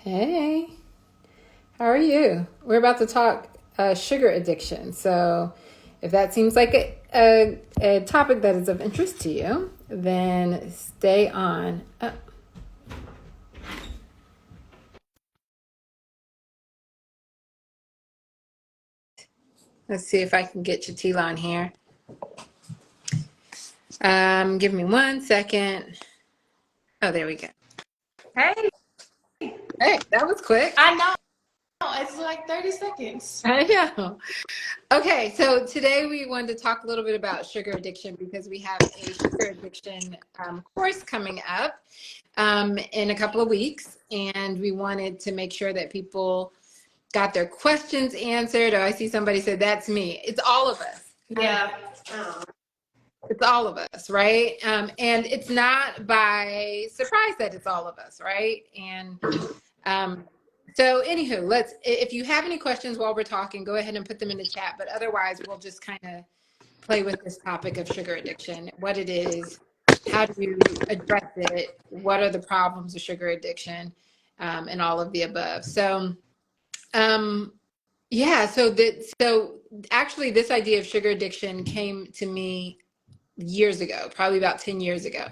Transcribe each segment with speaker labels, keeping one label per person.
Speaker 1: Hey, how are you? We're about to talk sugar addiction. So, if that seems like a topic that is of interest to you, then stay on. Let's see if I can get Chatila on here. Give me 1 second. Oh, there we go.
Speaker 2: Hey,
Speaker 1: Hey, that was quick.
Speaker 2: I know. It's like 30 seconds.
Speaker 1: I know. Okay, so today we wanted to talk a little bit about sugar addiction because we have a sugar addiction course coming up in a couple of weeks, and we wanted to make sure that people got their questions answered. Oh, I see somebody said that's me. It's all of us.
Speaker 2: Yeah.
Speaker 1: It's all of us, right? And it's not by surprise that it's all of us, right? And um, so, anywho, if you have any questions while we're talking, go ahead and put them in the chat. But otherwise, we'll just kind of play with this topic of sugar addiction, what it is, how do you address it, what are the problems of sugar addiction, and all of the above. So, yeah, so actually, this idea of sugar addiction came to me years ago, probably about 10 years ago.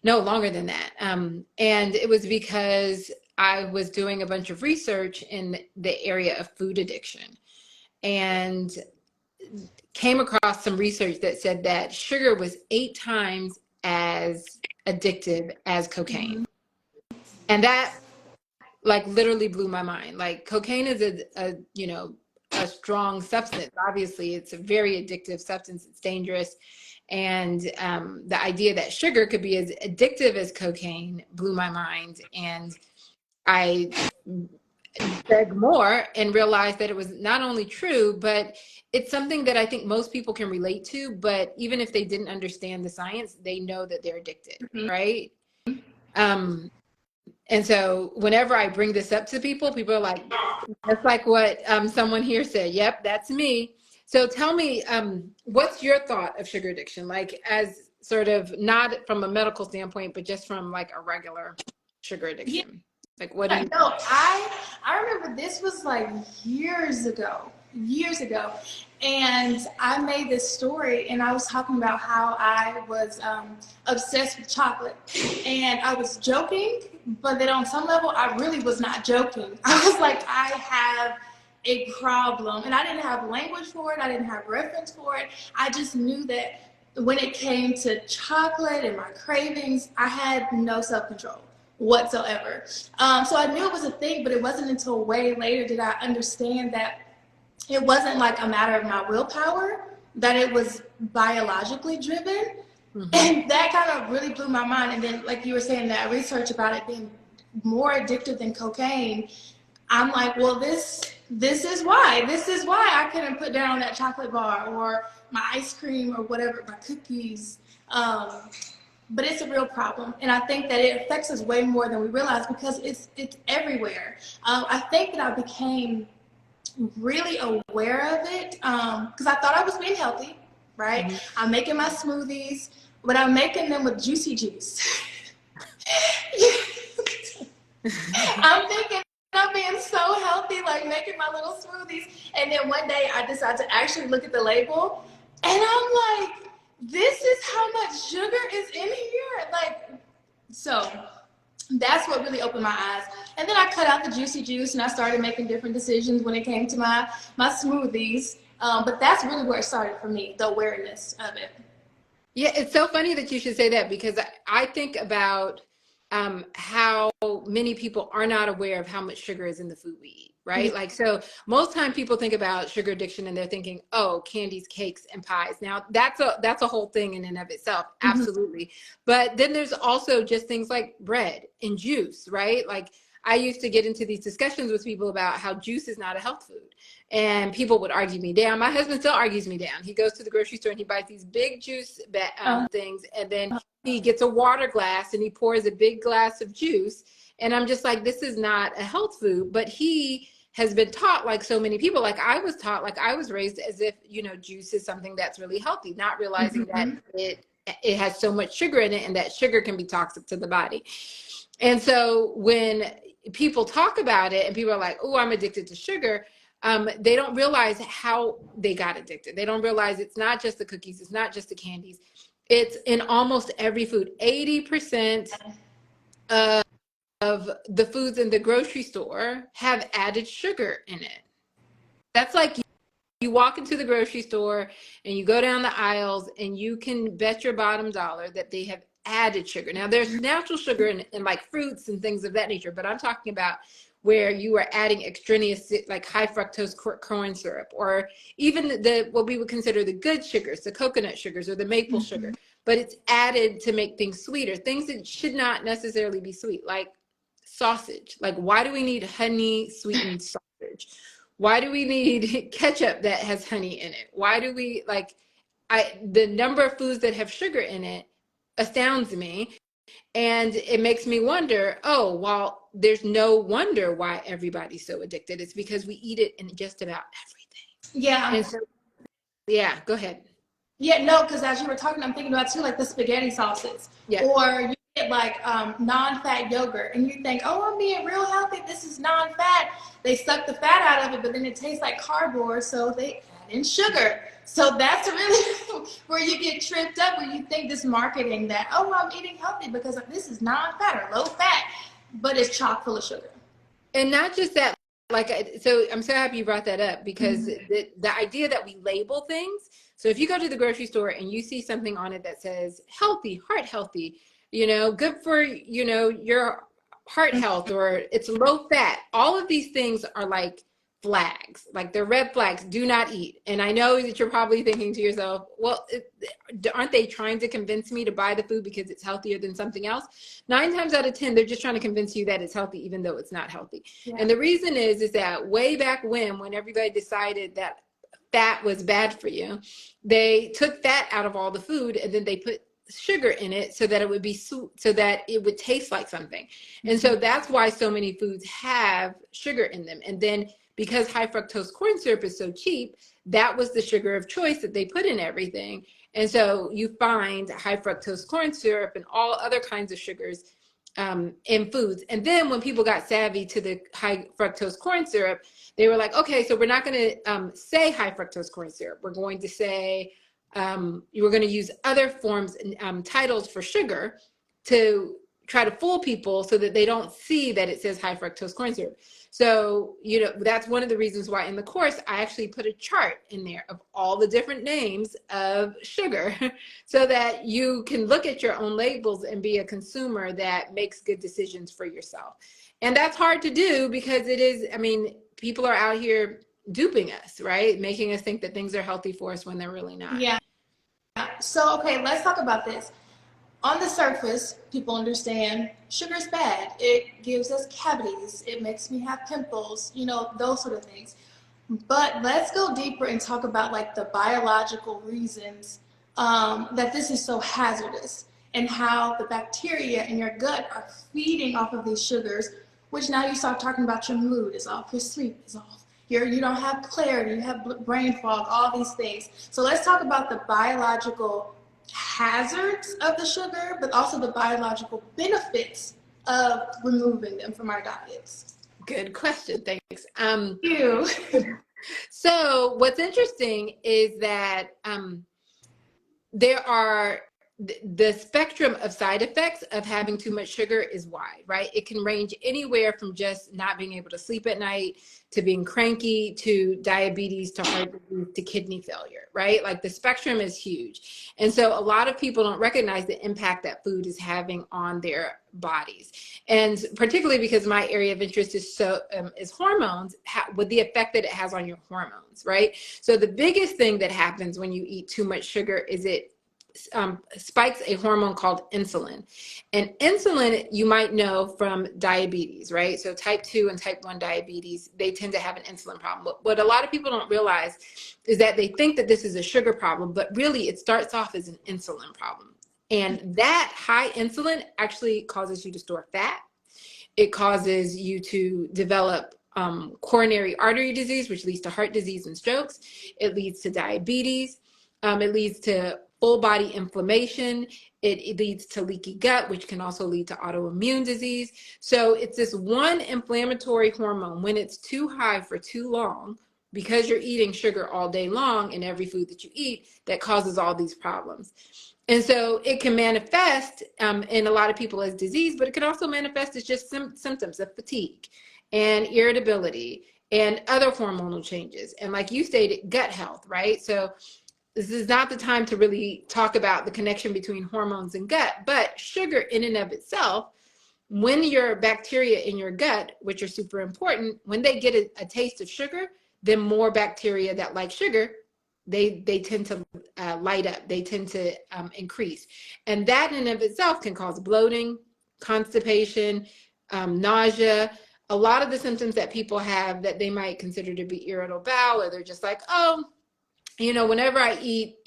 Speaker 1: No, longer than that. And it was because I was doing a bunch of research in the area of food addiction and came across some research that said that sugar was 8 times as addictive as cocaine. And that like literally blew my mind. Like cocaine is a strong substance. Obviously, it's a very addictive substance. It's dangerous. And the idea that sugar could be as addictive as cocaine blew my mind. And I dug more and realized that it was not only true, but it's something that I think most people can relate to. But even if they didn't understand the science, they know that they're addicted, right? Um, and so whenever I bring this up to people, people are like, that's like what someone here said. Yep, that's me. So tell me, what's your thought of sugar addiction? Like as sort of not from a medical standpoint, but just from like a regular sugar
Speaker 2: Yeah.
Speaker 1: addiction. Like what do you
Speaker 2: No, I remember this was like years ago, and I made this story, and I was talking about how I was obsessed with chocolate, and I was joking, but then on some level, I really was not joking. I was like, I have a problem, and I didn't have language for it. I didn't have reference for it. I just knew that when it came to chocolate and my cravings, I had no self-control whatsoever. So I knew it was a thing, but it wasn't until way later did I understand that it wasn't like a matter of my willpower, that it was biologically driven.
Speaker 1: Mhm.
Speaker 2: And that kind of really blew my mind. And then, like you were saying, that research about it being more addictive than cocaine, I'm like, well, this is why. This is why I couldn't put down that chocolate bar or my ice cream or whatever, my cookies. But it's a real problem, and I think that it affects us way more than we realize because it's everywhere. I think that I became really aware of it because I thought I was being healthy, right?
Speaker 1: Mhm.
Speaker 2: I'm making my smoothies, but I'm making them with juicy juice. I'm thinking I'm being so healthy, like making my little smoothies, and then one day I decide to actually look at the label, and I'm like, this is how much sugar is in here, like. So that's what really opened my eyes. And then I cut out the juicy juice and I started making different decisions when it came to my smoothies. But that's really where it started for me, the awareness of it.
Speaker 1: Yeah, it's so funny that you should say that because I think about how many people are not aware of how much sugar is in the food we eat,
Speaker 2: Yeah.
Speaker 1: right? Like, so most time people think about sugar addiction and they're thinking, oh, candies, cakes, and pies. Now that's a whole thing in and of itself,
Speaker 2: Mm-hmm.
Speaker 1: absolutely. But then there's also just things like bread and juice, right? Like I used to get into these discussions with people about how juice is not a health food. And people would argue me down. My husband still argues me down. He goes to the grocery store and he buys these big juice things, and then he gets a water glass and he pours a big glass of juice. And I'm just like, this is not a health food. But he has been taught, like so many people, like I was taught, like I was raised as if, juice is something that's really healthy, not realizing that
Speaker 2: Mm-hmm.
Speaker 1: it has so much sugar in it and that sugar can be toxic to the body. And so when people talk about it and people are like, oh, I'm addicted to sugar. They don't realize how they got addicted. They don't realize it's not just the cookies. It's not just the candies. It's in almost every food. 80% of the foods in the grocery store have added sugar in it. That's like you walk into the grocery store and you go down the aisles and you can bet your bottom dollar that they have added sugar. Now there's natural sugar in like fruits and things of that nature, but I'm talking about where you are adding extraneous like high fructose corn syrup, or even the what we would consider the good sugars, the coconut sugars or the maple sugar, but it's added to make things sweeter, things that should not necessarily be sweet, like sausage. Like, why do we need honey sweetened sausage? Why do we need ketchup that has honey in it? Why do we the number of foods that have sugar in it astounds me. And it makes me wonder, oh, well, there's no wonder why everybody's so addicted. It's because we eat it in just about everything.
Speaker 2: Yeah.
Speaker 1: And so, yeah, go ahead.
Speaker 2: Yeah, no, because as you were talking, I'm thinking about too, like the spaghetti sauces.
Speaker 1: Yeah.
Speaker 2: Or you get like non-fat yogurt and you think, oh, I'm being real healthy. This is non-fat. They suck the fat out of it, but then it tastes like cardboard, so they add in sugar. So that's really where you get tripped up when you think this marketing that, oh, I'm eating healthy because this is non-fat or low fat, but it's chock full of sugar.
Speaker 1: And not just that, so I'm so happy you brought that up, because the idea that we label things. So if you go to the grocery store and you see something on it that says healthy, heart healthy, good for, your heart health, or it's low fat, all of these things are like flags, like they're red flags, do not eat. And I know that you're probably thinking to yourself, well, aren't they trying to convince me to buy the food because it's healthier than something else? 9 times out of 10, they're just trying to convince you that it's healthy, even though it's not healthy. Yeah. And the reason is that way back when everybody decided that fat was bad for you, they took fat out of all the food and then they put sugar in it so that it would be so that it would taste like something. And so that's why so many foods have sugar in them. And then because high fructose corn syrup is so cheap, that was the sugar of choice that they put in everything. And so you find high fructose corn syrup and all other kinds of sugars in foods. And then when people got savvy to the high fructose corn syrup, they were like, okay, so we're not going to say high fructose corn syrup. We're going to say, you were going to use other forms and titles for sugar to try to fool people so that they don't see that it says high fructose corn syrup. So, that's one of the reasons why in the course, I actually put a chart in there of all the different names of sugar so that you can look at your own labels and be a consumer that makes good decisions for yourself. And that's hard to do because people are out here duping us, right? Making us think that things are healthy for us when they're really not.
Speaker 2: Yeah. So, okay, let's talk about this. On the surface, people understand sugar is bad. It gives us cavities. It makes me have pimples, those sort of things. But let's go deeper and talk about like the biological reasons that this is so hazardous, and how the bacteria in your gut are feeding off of these sugars, which now you start talking about your mood is off, your sleep is off. You don't have clarity, you have brain fog, all these things. So let's talk about the biological hazards of the sugar, but also the biological benefits of removing them from our diets.
Speaker 1: Good question. Thanks.
Speaker 2: Thank you.
Speaker 1: So what's interesting is that there are the spectrum of side effects of having too much sugar is wide, right? It can range anywhere from just not being able to sleep at night to being cranky to diabetes to heart disease to kidney failure, right? Like the spectrum is huge. And so a lot of people don't recognize the impact that food is having on their bodies. And particularly because my area of interest is hormones, with the effect that it has on your hormones, right? So the biggest thing that happens when you eat too much sugar is it spikes a hormone called insulin. And insulin, you might know from diabetes, right? So type 2 and type 1 diabetes, they tend to have an insulin problem. But what a lot of people don't realize is that they think that this is a sugar problem, but really it starts off as an insulin problem. And that high insulin actually causes you to store fat. It causes you to develop coronary artery disease, which leads to heart disease and strokes. It leads to diabetes. It leads to full body inflammation. It leads to leaky gut, which can also lead to autoimmune disease. So it's this one inflammatory hormone. When it's too high for too long, because you're eating sugar all day long in every food that you eat, that causes all these problems. And so it can manifest in a lot of people as disease, but it can also manifest as just symptoms of fatigue and irritability and other hormonal changes. And like you stated, gut health, right? So this is not the time to really talk about the connection between hormones and gut, but sugar in and of itself, when your bacteria in your gut, which are super important, when they get a taste of sugar, then more bacteria that like sugar, they tend to light up, they tend to increase. And that in and of itself can cause bloating, constipation, nausea, a lot of the symptoms that people have that they might consider to be irritable bowel, or they're just like, oh, whenever I eat,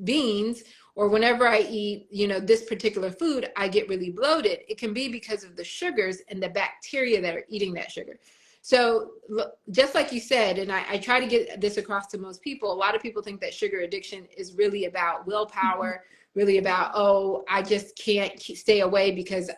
Speaker 1: beans, or whenever I eat, this particular food, I get really bloated. It can be because of the sugars and the bacteria that are eating that sugar. So just like you said, and I try to get this across to most people, a lot of people think that sugar addiction is really about willpower, really about, oh, I just can't stay away because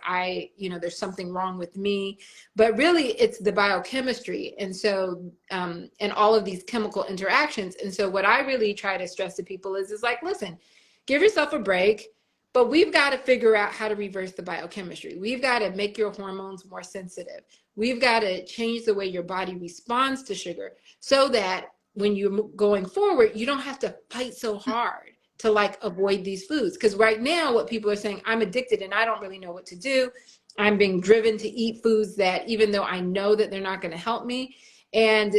Speaker 1: there's something wrong with me. But really it's the biochemistry. And so, and all of these chemical interactions. And so what I really try to stress to people is like, listen, give yourself a break, but we've got to figure out how to reverse the biochemistry. We've got to make your hormones more sensitive. We've got to change the way your body responds to sugar so that when you're going forward, you don't have to fight so hard to avoid these foods. Because right now what people are saying, I'm addicted and I don't really know what to do. I'm being driven to eat foods that, even though I know that they're not going to help me, and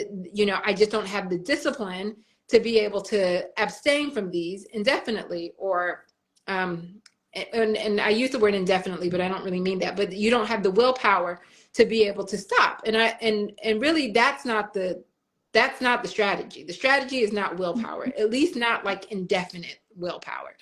Speaker 1: I just don't have the discipline to be able to abstain from these indefinitely, or and I use the word indefinitely, but I don't really mean that. But you don't have the willpower to be able to stop. And really that's not the strategy. The strategy is not willpower, at least not like indefinite willpower.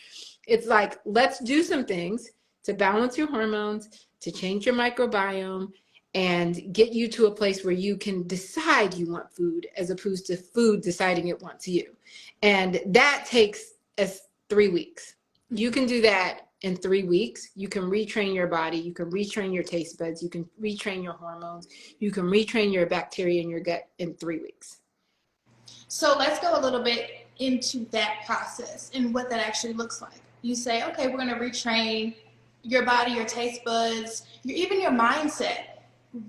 Speaker 1: It's like, let's do some things to balance your hormones, to change your microbiome, and get you to a place where you can decide you want food as opposed to food deciding it wants you. And that takes us 3 weeks. You can do that in 3 weeks. You can retrain your body. You can retrain your taste buds. You can retrain your hormones. You can retrain your bacteria in your gut in 3 weeks.
Speaker 2: So let's go a little bit into that process and what that actually looks like. You say, okay, we're going to retrain your body, your taste buds, even your mindset.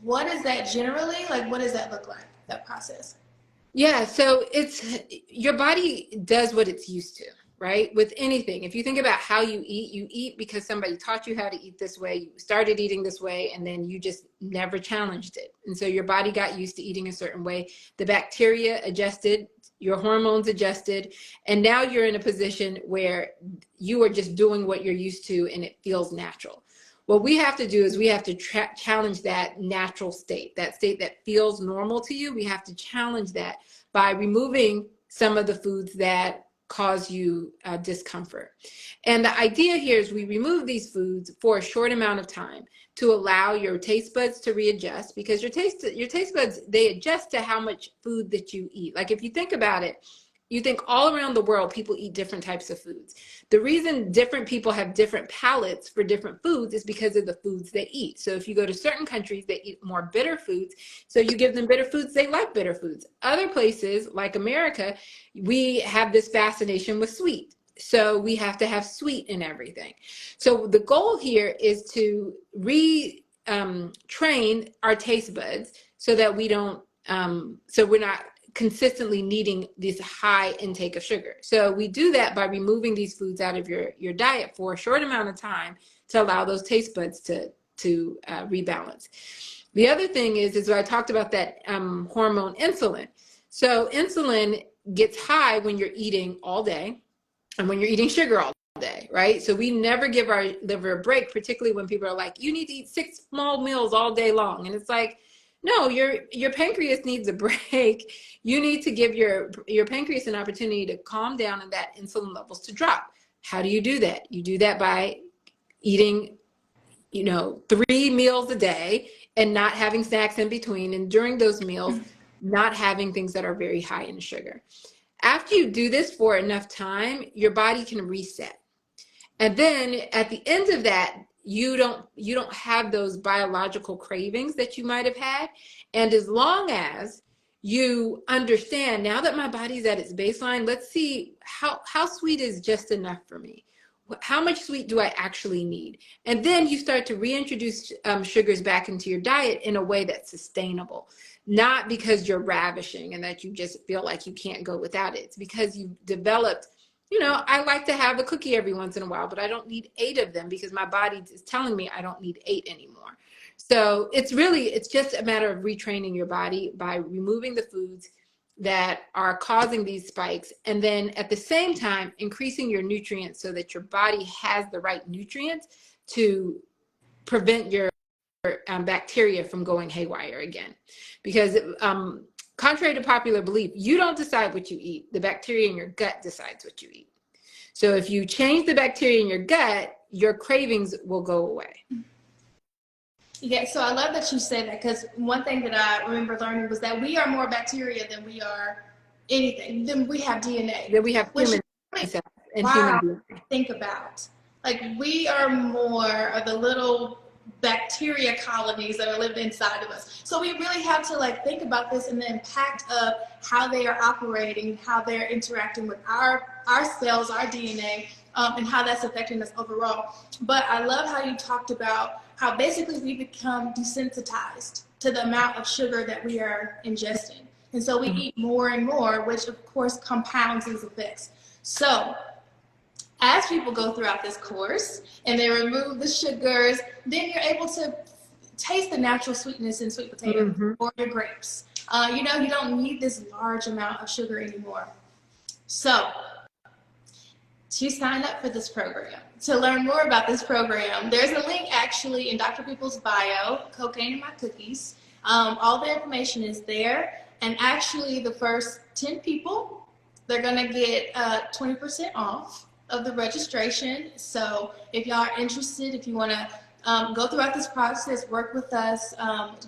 Speaker 2: What is that generally? Like, what does that look like, that process?
Speaker 1: Yeah, so it's, your body does what it's used to, right? With anything. If you think about how you eat because somebody taught you how to eat this way, you started eating this way, and then you just never challenged it. And so your body got used to eating a certain way. The bacteria adjusted, your hormones adjusted, and now you're in a position where you are just doing what you're used to and it feels natural. What we have to do is we have to challenge that natural state, that state that feels normal to you. We have to challenge that by removing some of the foods that cause you discomfort. And the idea here is we remove these foods for a short amount of time to allow your taste buds to readjust, because your taste buds, they adjust to how much food that you eat. Like if you think about it, you think all around the world, people eat different types of foods. The reason different people have different palates for different foods is because of the foods they eat. So if you go to certain countries, they eat more bitter foods. So you give them bitter foods, they like bitter foods. Other places like America, we have this fascination with sweet. So we have to have sweet in everything. So the goal here is to train our taste buds so that we don't, so we're not consistently needing this high intake of sugar. So we do that by removing these foods out of your diet for a short amount of time to allow those taste buds to rebalance. The other thing is I talked about that hormone insulin. So insulin gets high when you're eating all day and when you're eating sugar all day, right? So we never give our liver a break, particularly when people are like, you need to eat 6 small meals all day long. And it's like, no, your pancreas needs a break. You need to give your pancreas an opportunity to calm down and that insulin levels to drop. How do you do that? You do that by eating, 3 meals a day and not having snacks in between. And during those meals, not having things that are very high in sugar. After you do this for enough time, your body can reset. And then at the end of that, you don't have those biological cravings that you might have had. And as long as you understand, now that my body's at its baseline, let's see how sweet is just enough for me. How much sweet do I actually need? And then you start to reintroduce sugars back into your diet in a way that's sustainable, not because you're ravishing and that you just feel like you can't go without it. It's because you've developed, I like to have a cookie every once in a while, but I don't need 8 of them because my body is telling me I don't need 8 anymore. So it's just a matter of retraining your body by removing the foods that are causing these spikes. And then at the same time, increasing your nutrients so that your body has the right nutrients to prevent your bacteria from going haywire again. Because contrary to popular belief, you don't decide what you eat. The bacteria in your gut decides what you eat. So if you change the bacteria in your gut, your cravings will go away.
Speaker 2: Yeah, so I love that you said that, because one thing that I remember learning was that we are more bacteria than we are anything. Then we have DNA.
Speaker 1: Then we have human cells and human DNA.
Speaker 2: Think about, like, we are more of the little bacteria colonies that are living inside of us. So we really have to think about this and the impact of how they are operating, how they're interacting with our cells, our DNA, and how that's affecting us overall. But I love how you talked about how basically we become desensitized to the amount of sugar that we are ingesting. And so we eat more and more, which of course compounds these effects. So as people go throughout this course and they remove the sugars, then you're able to taste the natural sweetness in sweet potatoes or your grapes. You don't need this large amount of sugar anymore. So to sign up for this program, to learn more about this program, there's a link actually in Dr. Peoples' bio, Cocaine in My Cookies. All the information is there. And actually the first 10 people, they're gonna get 20% off of the registration. So if y'all are interested, if you wanna go throughout this process, work with us,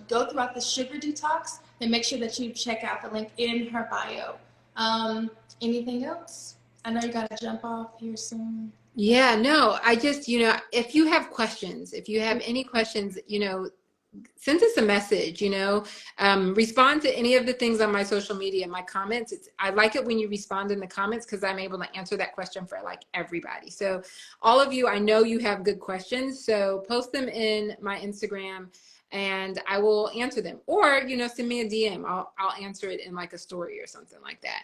Speaker 2: go throughout the sugar detox, then make sure that you check out the link in her bio. Anything else? I know you got to jump off here soon.
Speaker 1: Yeah, no, I just, if you have questions, if you have any questions, send us a message, respond to any of the things on my social media, my comments. I like it when you respond in the comments because I'm able to answer that question for everybody. So all of you, I know you have good questions. So post them in my Instagram and I will answer them, or, send me a DM. I'll answer it in a story or something like that.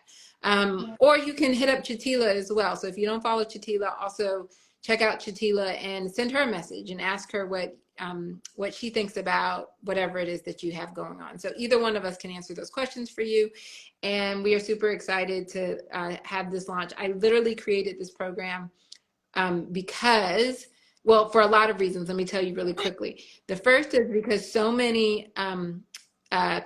Speaker 1: Or you can hit up Chatila as well. So if you don't follow Chatila, also check out Chatila and send her a message and ask her what she thinks about whatever it is that you have going on. So either one of us can answer those questions for you. And we are super excited to have this launch. I literally created this program because, well, for a lot of reasons. Let me tell you really quickly. The first is because so many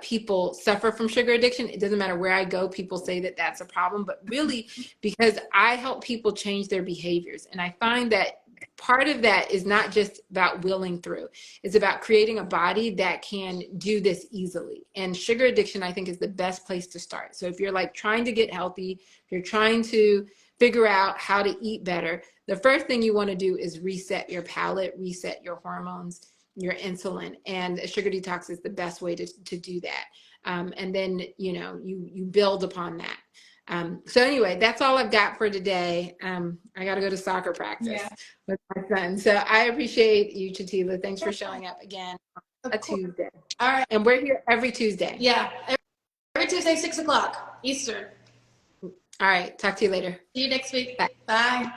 Speaker 1: people suffer from sugar addiction. It doesn't matter where I go, people say that that's a problem, but really because I help people change their behaviors. And I find that part of that is not just about willing through. It's about creating a body that can do this easily. And sugar addiction, I think, is the best place to start. So if you're trying to get healthy, if you're trying to figure out how to eat better, the first thing you want to do is reset your palate, reset your hormones, your insulin, and a sugar detox is the best way to do that. And then, you build upon that. So anyway, that's all I've got for today. I got to go to soccer practice with my son. So I appreciate you, Chatila. Thanks for showing up again on a Tuesday.
Speaker 2: All right.
Speaker 1: And we're here every Tuesday.
Speaker 2: Yeah. Every Tuesday, 6 o'clock Eastern.
Speaker 1: All right. Talk to you later.
Speaker 2: See you next week.
Speaker 1: Bye.
Speaker 2: Bye.